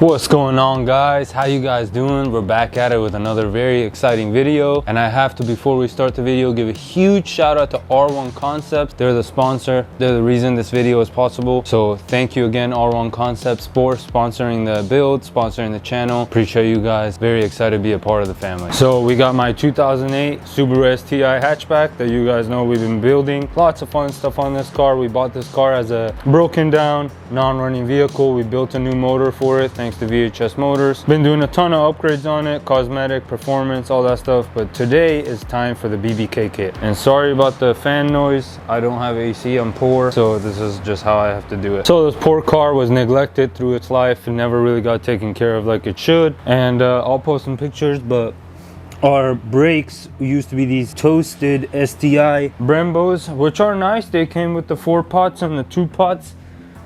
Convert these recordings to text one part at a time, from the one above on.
What's going on, guys? How you guys doing? We're back at it with another very exciting video, and I have to, before we start the video, give a huge shout out to R1 Concepts. They're the sponsor, they're the reason this video is possible, so thank you again, R1 Concepts, for sponsoring the build, sponsoring the channel. Appreciate you guys. Very excited to be a part of the family. So we got my 2008 Subaru STI hatchback that you guys know we've been building. Lots of fun stuff on this car. We bought this car as a broken down non-running vehicle. We built a new motor for it thanks to VHS Motors. Been doing a ton of upgrades on it, cosmetic, performance, all that stuff, but today is time for the BBK kit. And sorry about the fan noise, I don't have AC, I'm poor, so this is just how I have to do it. So this poor car was neglected through its life and never really got taken care of like it should, and I'll post some pictures, but our brakes used to be these toasted STI Brembos, which are nice. They came with the 4 pots and the 2 pots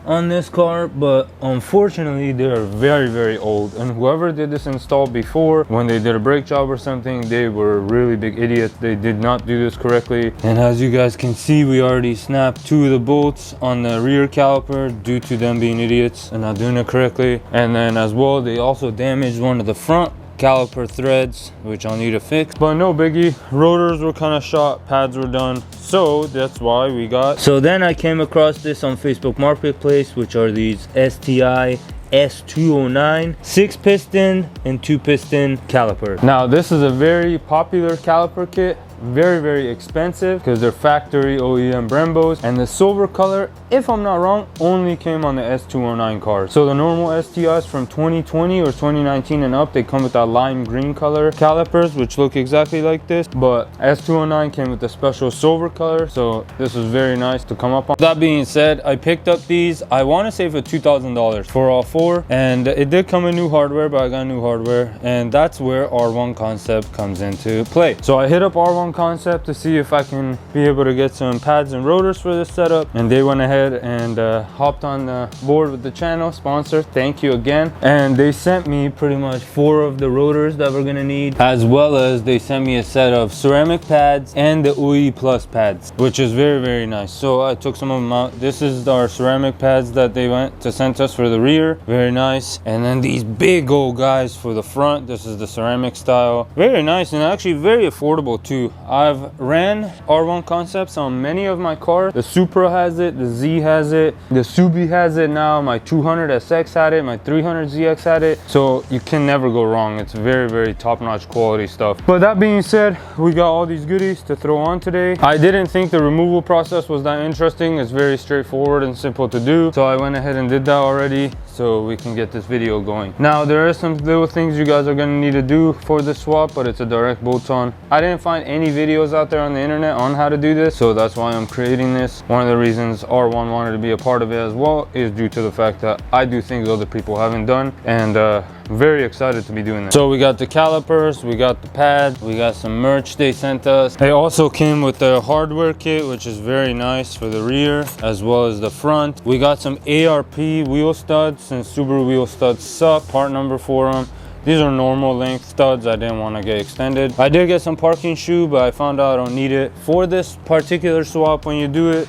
on this car, but unfortunately they are very old, and whoever did this install before, when they did a brake job or something, they were really big idiots. They did not do this correctly, and as you guys can see, we already snapped 2 of the bolts on the rear caliper due to them being idiots and not doing it correctly. And then as well, they also damaged one of the front caliper threads, which I'll need to fix, but no biggie. Rotors were kind of shot, pads were done, so that's why we got. So then I came across this on Facebook Marketplace, which are these STI S209 6-piston and 2-piston caliper. Now this is a very popular caliper kit, very expensive because they're factory OEM Brembos, and the silver color, if I'm not wrong, only came on the S209 cars. So the normal STIs from 2020 or 2019 and up, they come with that lime green color calipers, which look exactly like this, but S209 came with the special silver color, so this was very nice to come up on. That being said, I picked up these, I want to say for $2,000 for all 4, and it did come with new hardware, but I got new hardware, and that's where R1 Concept comes into play. So I hit up R1 Concept to see if I can be able to get some pads and rotors for this setup, and they went ahead and hopped on the board with the channel sponsor. Thank you again. And they sent me pretty much 4 of the rotors that we're gonna need, as well as they sent me a set of ceramic pads and the UE Plus pads, which is very nice. So I took some of them out. This is our ceramic pads that they went to send us for the rear, very nice. And then these big old guys for the front, this is the ceramic style, very nice and actually very affordable too. I've ran R1 Concepts on many of my cars. The Supra has it, the Z has it, the Subi has it now, my 200SX had it, my 300ZX had it, so you can never go wrong. It's very top-notch quality stuff. But that being said, we got all these goodies to throw on today. I didn't think the removal process was that interesting. It's very straightforward and simple to do, so I went ahead and did that already so we can get this video going. Now there are some little things you guys are going to need to do for this swap, but it's a direct bolt-on. I didn't find any videos out there on the internet on how to do this, so that's why I'm creating this. One of the reasons R1 wanted to be a part of it as well is due to the fact that I do things other people haven't done, and very excited to be doing this. So we got the calipers, we got the pads, we got some merch they sent us. They also came with the hardware kit, which is very nice for the rear as well as the front. We got some ARP wheel studs, since Subaru wheel studs suck. Part number for them. These are normal length studs. I didn't want to get extended. I did get some parking shoe, but I found out I don't need it for this particular swap when you do it.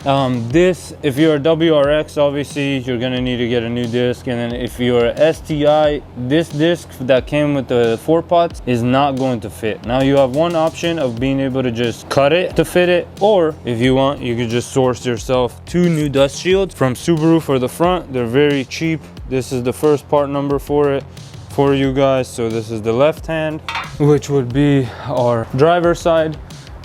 This, if you're a WRX, obviously you're gonna need to get a new disc, and then if you're a STI, this disc that came with the 4 pots is not going to fit. Now you have one option of being able to just cut it to fit it, or if you want, you could just source yourself 2 new dust shields from Subaru for the front. They're very cheap. This is the first part number for it for you guys. So this is the left hand, which would be our driver's side,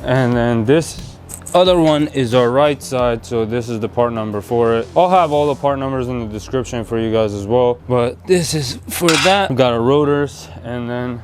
and then this other one is our right side, so this is the part number for it. I'll have all the part numbers in the description for you guys as well, but this is for that. We got our rotors, and then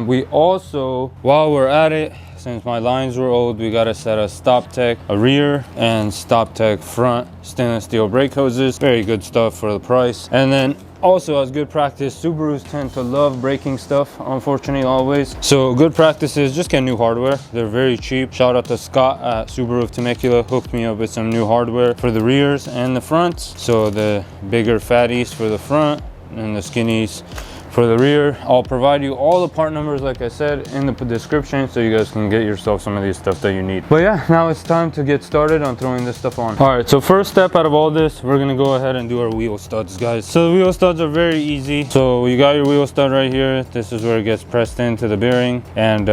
we also, while we're at it, since my lines were old, we got a set of Stop Tech a rear and Stop Tech front stainless steel brake hoses. Very good stuff for the price. And then also, as good practice, Subarus tend to love breaking stuff, unfortunately, always. So good practice is just get new hardware. They're very cheap. Shout out to Scott at Subaru of Temecula, hooked me up with some new hardware for the rears and the fronts. So the bigger fatties for the front and the skinnies For the rear, I'll provide you all the part numbers, like I said, in the description, so you guys can get yourself some of these stuff that you need. But yeah, now it's time to get started on throwing this stuff on. All right, so first step out of all this, we're gonna go ahead and do our wheel studs, guys. So the wheel studs are very easy. So you got your wheel stud right here. This is where it gets pressed into the bearing, and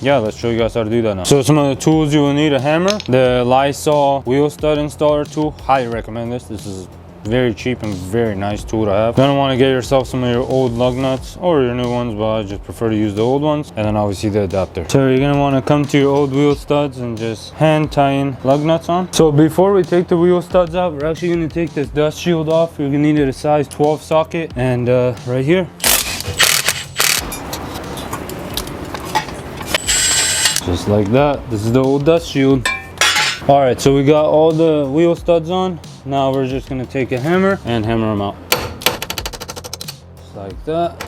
yeah, let's show you guys how to do that now. So some of the tools you will need: a hammer, the Lysol wheel stud installer tool. Highly recommend this. This is very cheap and very nice tool to have. You're gonna want to get yourself some of your old lug nuts or your new ones, but I just prefer to use the old ones. And then obviously the adapter. So you're gonna want to come to your old wheel studs and just hand tie in lug nuts on. So before we take the wheel studs out, we're actually gonna take this dust shield off. You're gonna need a size 12 socket, and right here, just like that. This is the old dust shield. All right, so we got all the wheel studs on. Now we're just gonna take a hammer and hammer them out. Just like that.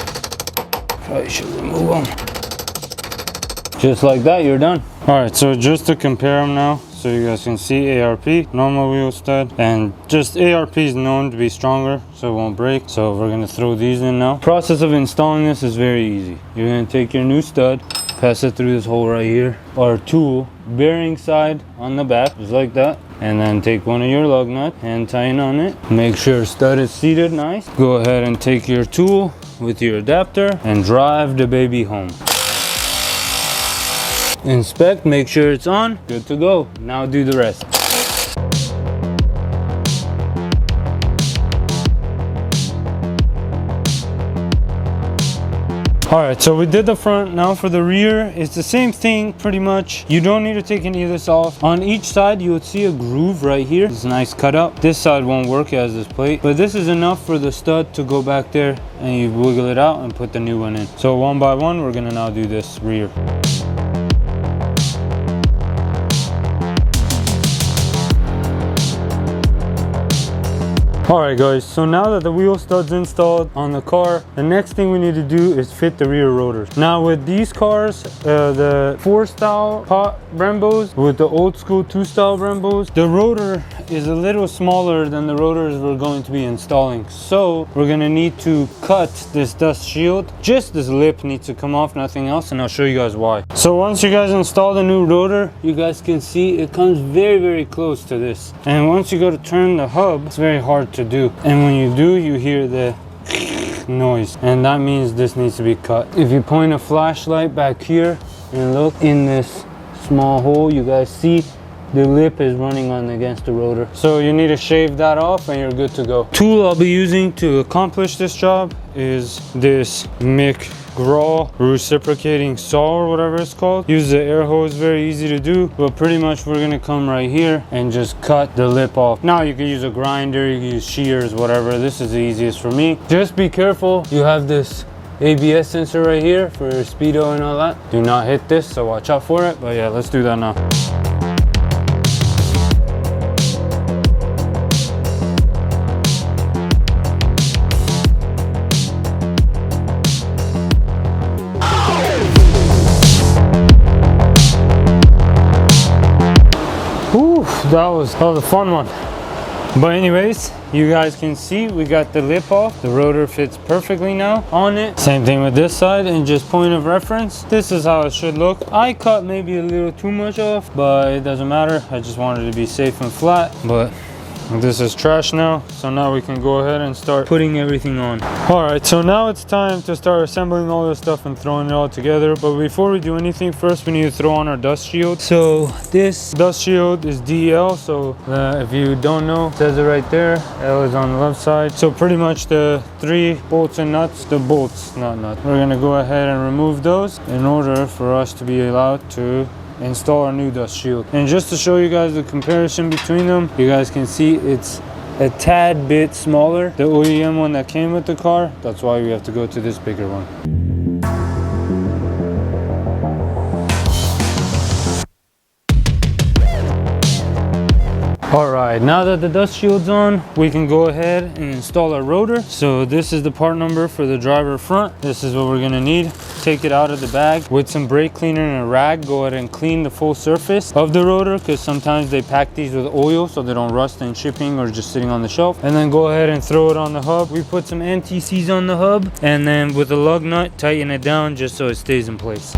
Probably should remove them. Just like that, you're done. All right, so just to compare them now, so you guys can see ARP, normal wheel stud, and just ARP is known to be stronger, so it won't break. So we're gonna throw these in now. Process of installing this is very easy. You're gonna take your new stud, pass it through this hole right here, or tool, bearing side on the back, just like that. And then take one of your lug nut and tie in on it. Make sure stud is seated nice. Go ahead and take your tool with your adapter and drive the baby home. Inspect, make sure it's on, good to go. Now do the rest. All right, so we did the front. Now for the rear, it's the same thing pretty much. You don't need to take any of this off. On each side, you would see a groove right here. It's a nice cutout. This side won't work as this plate, but this is enough for the stud to go back there, and you wiggle it out and put the new one in. So one by one, we're gonna now do this rear. All right guys, so now that the wheel stud's installed on the car, the next thing we need to do is fit the rear rotors. Now with these cars, the 4-style Pot Brembos with the old school 2-style Brembos, the rotor is a little smaller than the rotors we're going to be installing. So we're gonna need to cut this dust shield. Just this lip needs to come off, nothing else, and I'll show you guys why. So once you guys install the new rotor, you guys can see it comes very, very close to this. And once you go to turn the hub, it's very hard to do, and when you do, you hear the noise, and that means this needs to be cut. If you point a flashlight back here and look in this small hole, you guys see the lip is running on against the rotor. So you need to shave that off and you're good to go. Tool I'll be using to accomplish this job is this McGraw reciprocating saw, or whatever it's called. Use the air hose, very easy to do, but pretty much we're gonna come right here and just cut the lip off. Now you can use a grinder, you can use shears, whatever. This is the easiest for me. Just be careful, you have this ABS sensor right here for your speedo and all that. Do not hit this, so watch out for it. But yeah, let's do that now. That was a fun one. But anyways, you guys can see we got the lip off. The rotor fits perfectly now on it. Same thing with this side, and just point of reference, this is how it should look. I cut maybe a little too much off, but it doesn't matter. I just wanted to be safe and flat. But this is trash now, so now we can go ahead and start putting everything on. All right, so now it's time to start assembling all this stuff and throwing it all together. But before we do anything, first we need to throw on our dust shield. So this dust shield is DL, so if you don't know, it says it right there. L is on the left side. So pretty much the 3 bolts and nuts, the bolts, not nuts. We're gonna go ahead and remove those in order for us to be allowed to install our new dust shield. And just to show you guys the comparison between them, you guys can see it's a tad bit smaller. The OEM one that came with the car, that's why we have to go to this bigger one. All right, now that the dust shield's on, we can go ahead and install our rotor. So this is the part number for the driver front. This is what we're gonna need. take it out of the bag with some brake cleaner and a rag. Go ahead and clean the full surface of the rotor, because sometimes they pack these with oil so they don't rust in shipping or just sitting on the shelf. And then go ahead and throw it on the hub. We put some NTCs on the hub, and then with a lug nut tighten it down just so it stays in place.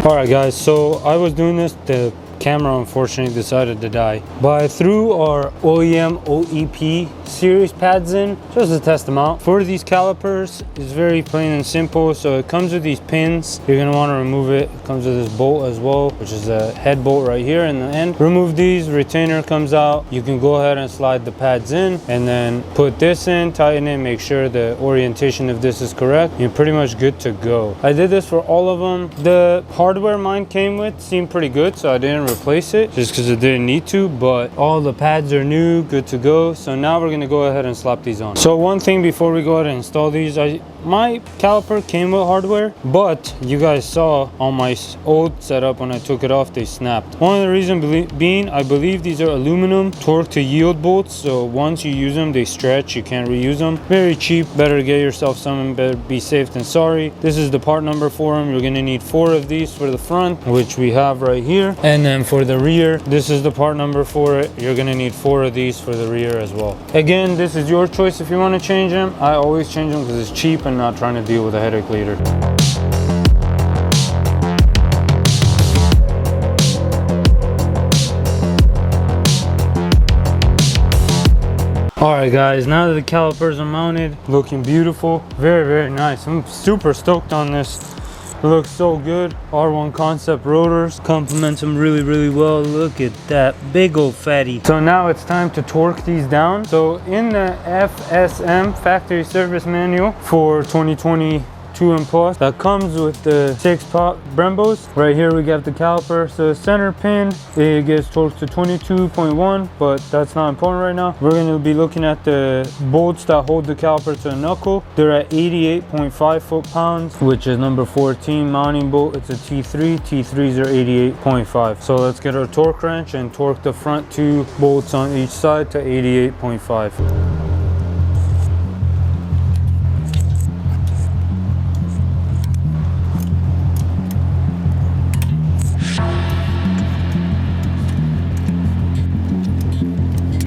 Alright guys, so I was doing this, the camera unfortunately decided to die, but I threw our OEM OEP series pads in just to test them out. For these calipers, it's very plain and simple. So it comes with these pins. You're going to want to remove it. It comes with this bolt as well, which is a head bolt right here in the end. Remove these, retainer comes out. You can go ahead and slide the pads in and then put this in, tighten it, make sure the orientation of this is correct. You're pretty much good to go. I did this for all of them. The hardware mine came with seemed pretty good, so I didn't replace it just because it didn't need to, but all the pads are new, good to go. So now we're going to go ahead and slap these on. So one thing before we go ahead and install these, my caliper came with hardware, but you guys saw on my old setup when I took it off, they snapped. One of the reasons being, I believe these are aluminum torque to yield bolts, so once you use them, they stretch, you can't reuse them. Very cheap, better get yourself some and better be safe than sorry. This is the part number for them. You're gonna need 4 of these for the front, which we have right here, and then for the rear, this is the part number for it. You're gonna need 4 of these for the rear as well. Again, this is your choice if you want to change them. I always change them because it's cheap and not trying to deal with a headache later. Alright guys, now that the calipers are mounted, looking beautiful, very nice. I'm super stoked on this. It looks so good. R1 concept rotors complement them really well. Look at that big old fatty. So now it's time to torque these down. So in the FSM factory service manual for 2022 and plus, that comes with the 6 Pot Brembos. Right here we got the caliper. So the center pin, it gets torqued to 22.1, but that's not important right now. We're going to be looking at the bolts that hold the caliper to the knuckle. They're at 88.5 foot-pounds, which is number 14 mounting bolt. It's a T3. T3s are 88.5. So let's get our torque wrench and torque the front 2 bolts on each side to 88.5.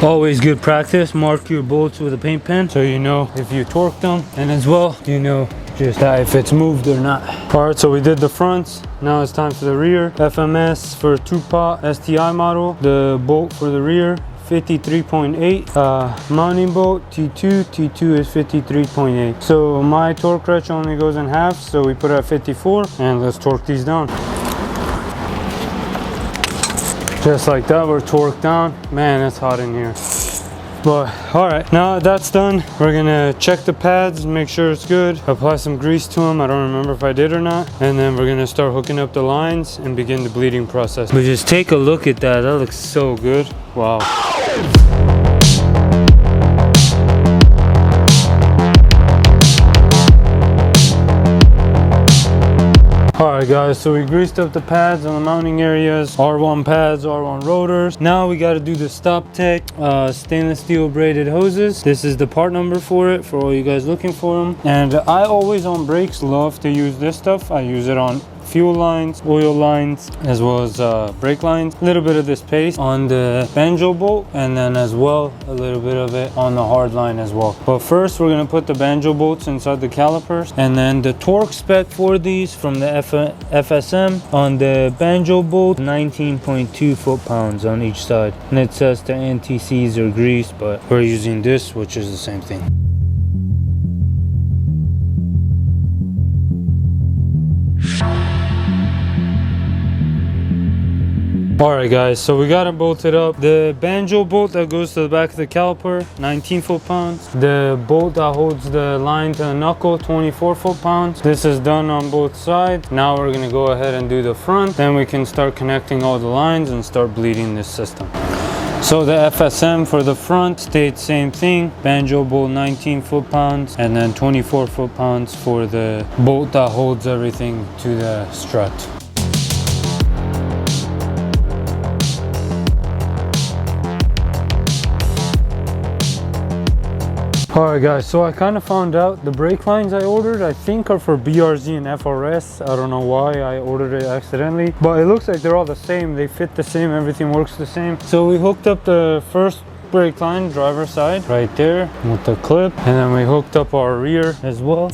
Always good practice, mark your bolts with a paint pen so you know if you torque them, and as well you know just if it's moved or not. Alright, so we did the fronts, now it's time for the rear. FMS for 2-pot STI model, the bolt for the rear 53.8, mounting bolt T2 is 53.8. So my torque wrench only goes in half, so we put it at 54, and let's torque these down. Just like that, we're torqued down. Man, it's hot in here. But all right, now that's done, we're gonna check the pads, make sure it's good, apply some grease to them. I don't remember if I did or not, and then we're gonna start hooking up the lines and begin the bleeding process. But just take a look at that. That looks so good. Wow. Alright guys, so we greased up the pads on the mounting areas, R1 pads, R1 rotors. Now we got to do the Stop Tech stainless steel braided hoses. This is the part number for it, for all you guys looking for them. And I always on brakes love to use this stuff. I use it on fuel lines, oil lines, as well as brake lines. A little bit of this paste on the banjo bolt, and then as well a little bit of it on the hard line as well. But first we're going to put the banjo bolts inside the calipers, and then the torque spec for these from the FSM on the banjo bolt, 19.2 foot-pounds on each side, and it says the NTCs are greased, but we're using this, which is the same thing. Alright guys, so we got it bolted up. The banjo bolt that goes to the back of the caliper, 19 foot-pounds. The bolt that holds the line to the knuckle, 24 foot-pounds. This is done on both sides. Now we're gonna go ahead and do the front. Then we can start connecting all the lines and start bleeding this system. So the FSM for the front stayed same thing. Banjo bolt 19 foot-pounds, and then 24 foot-pounds for the bolt that holds everything to the strut. Alright guys, so I kind of found out the brake lines I ordered I think are for BRZ and FRS. I don't know why I ordered it accidentally, but it looks like they're all the same. They fit the same, everything works the same. So we hooked up the first brake line, driver side, right there with the clip, and then we hooked up our rear as well.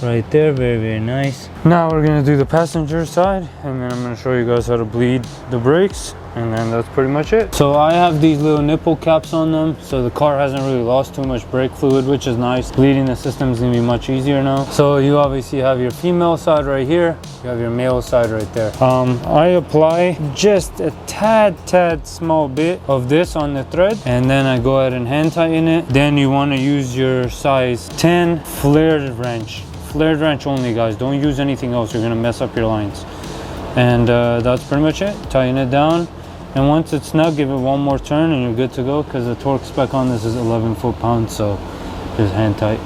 Right there, very, very nice. Now we're gonna do the passenger side, and then I'm gonna show you guys how to bleed the brakes, and then that's pretty much it. So I have these little nipple caps on them, so the car hasn't really lost too much brake fluid, which is nice. Bleeding the system is gonna be much easier now. So you obviously have your female side right here, you have your male side right there. I apply just a tad small bit of this on the thread, and then I go ahead and hand tighten it. Then you wanna use your size 10 flared wrench. Flared wrench only, guys. Don't use anything else. You're gonna mess up your lines. And that's pretty much it. Tighten it down, and once it's snug, give it one more turn and you're good to go, because the torque spec on this is 11 foot-pounds, so just hand tight.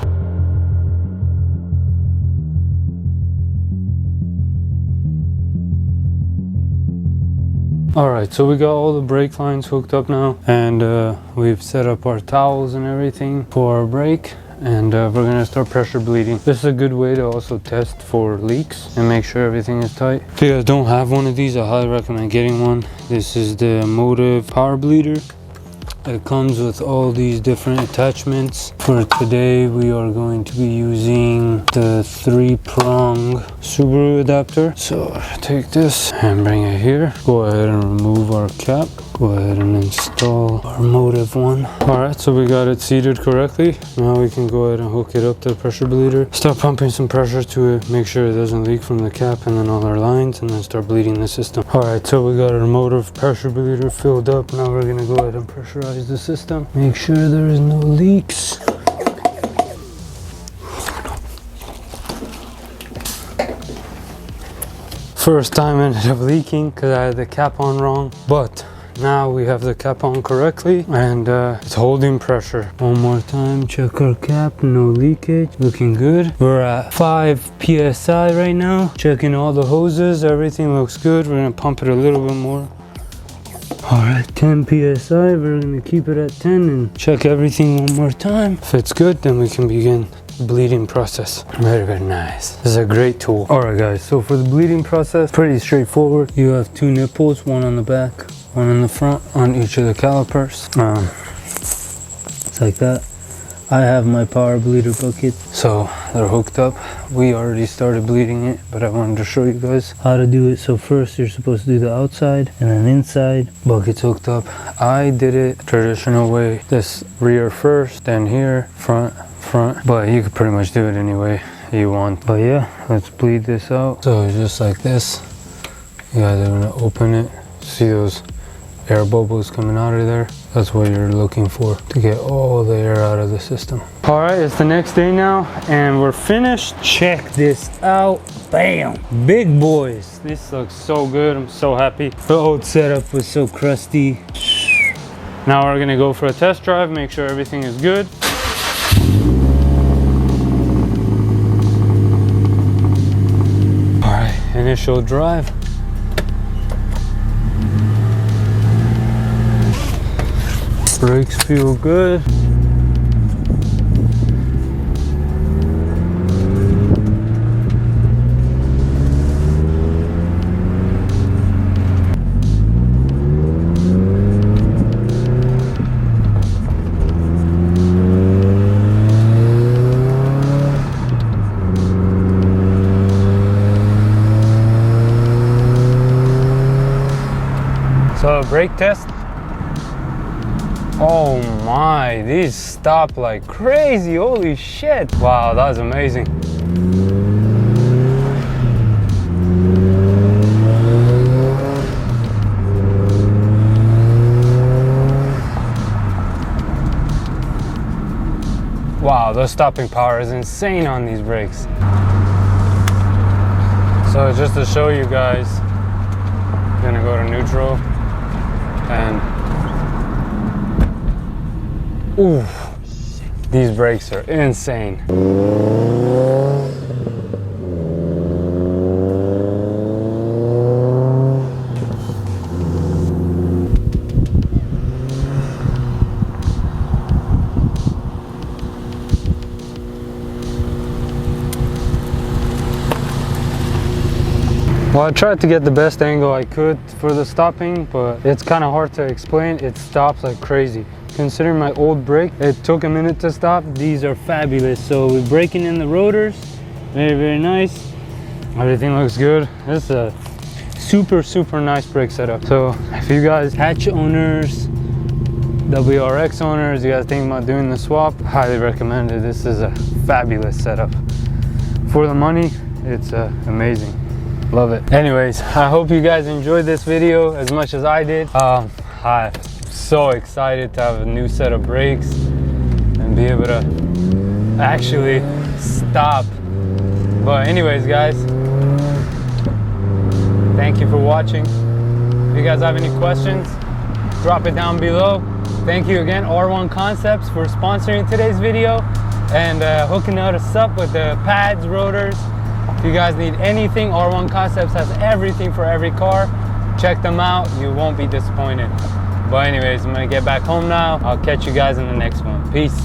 Alright, so we got all the brake lines hooked up now, and we've set up our towels and everything for our brake. And we're gonna start pressure bleeding. This is a good way to also test for leaks and make sure everything is tight. If you guys don't have one of these, I highly recommend getting one. This is the Automotive power bleeder. It comes with all these different attachments. For today, we are going to be using the 3-prong Subaru adapter. So take this and bring it here. Go ahead and remove our cap. Go ahead and install our Automotive one. Alright, so we got it seated correctly. Now we can go ahead and hook it up to the pressure bleeder. Start pumping some pressure to it. Make sure it doesn't leak from the cap and then all our lines, and then start bleeding the system. Alright, so we got our Automotive pressure bleeder filled up. Now we're gonna go ahead and pressurize the system. Make sure there is no leaks. First time ended up leaking because I had the cap on wrong, but now we have the cap on correctly, and it's holding pressure. One more time, check our cap, no leakage, looking good. We're at 5 psi right now. Checking all the hoses, everything looks good. We're gonna pump it a little bit more. All right, 10 psi, we're gonna keep it at 10 and check everything one more time. If it's good, then we can begin bleeding process. Very, very nice. This is a great tool. All right guys, so for the bleeding process, pretty straightforward. You have 2 nipples, one on the back, one in the front, on each of the calipers. It's like that. I have my power bleeder bucket, so they're hooked up. We already started bleeding it, but I wanted to show you guys how to do it. So first you're supposed to do the outside and then inside. Bucket's hooked up. I did it traditional way. This rear first, then here, front, but you could pretty much do it any way you want. But yeah, let's bleed this out. So just like this, you guys are gonna open it. See those air bubbles coming out of there? That's what you're looking for, to get all the air out of the system. All right, it's the next day now and we're finished. Check this out. Bam, big boys. This looks so good. I'm so happy. The old setup was so crusty. Now we're gonna go for a test drive, make sure everything is good. All right, initial drive. Brakes feel good. So brake test. Oh my, these stop like crazy, holy shit. Wow, that was amazing. Wow, the stopping power is insane on these brakes. So just to show you guys, I'm gonna go to neutral and Ooh, these brakes are insane. Well, I tried to get the best angle I could for the stopping, but it's kind of hard to explain. It stops like crazy. Considering my old brake, it took a minute to stop. These are fabulous. So we're braking in the rotors. Very, very nice. Everything looks good. This is a super, super nice brake setup. So if you guys hatch owners, WRX owners, you guys thinking about doing the swap, highly recommend it. This is a fabulous setup. For the money, it's amazing. Love it. Anyways, I hope you guys enjoyed this video as much as I did. I'm so excited to have a new set of brakes and be able to actually stop. But anyways, guys, thank you for watching. If you guys have any questions, drop it down below. Thank you again, R1 Concepts, for sponsoring today's video and hooking us up with the pads, rotors. If you guys need anything, R1 Concepts has everything for every car. Check them out, you won't be disappointed. But anyways, I'm gonna get back home now. I'll catch you guys in the next one. Peace.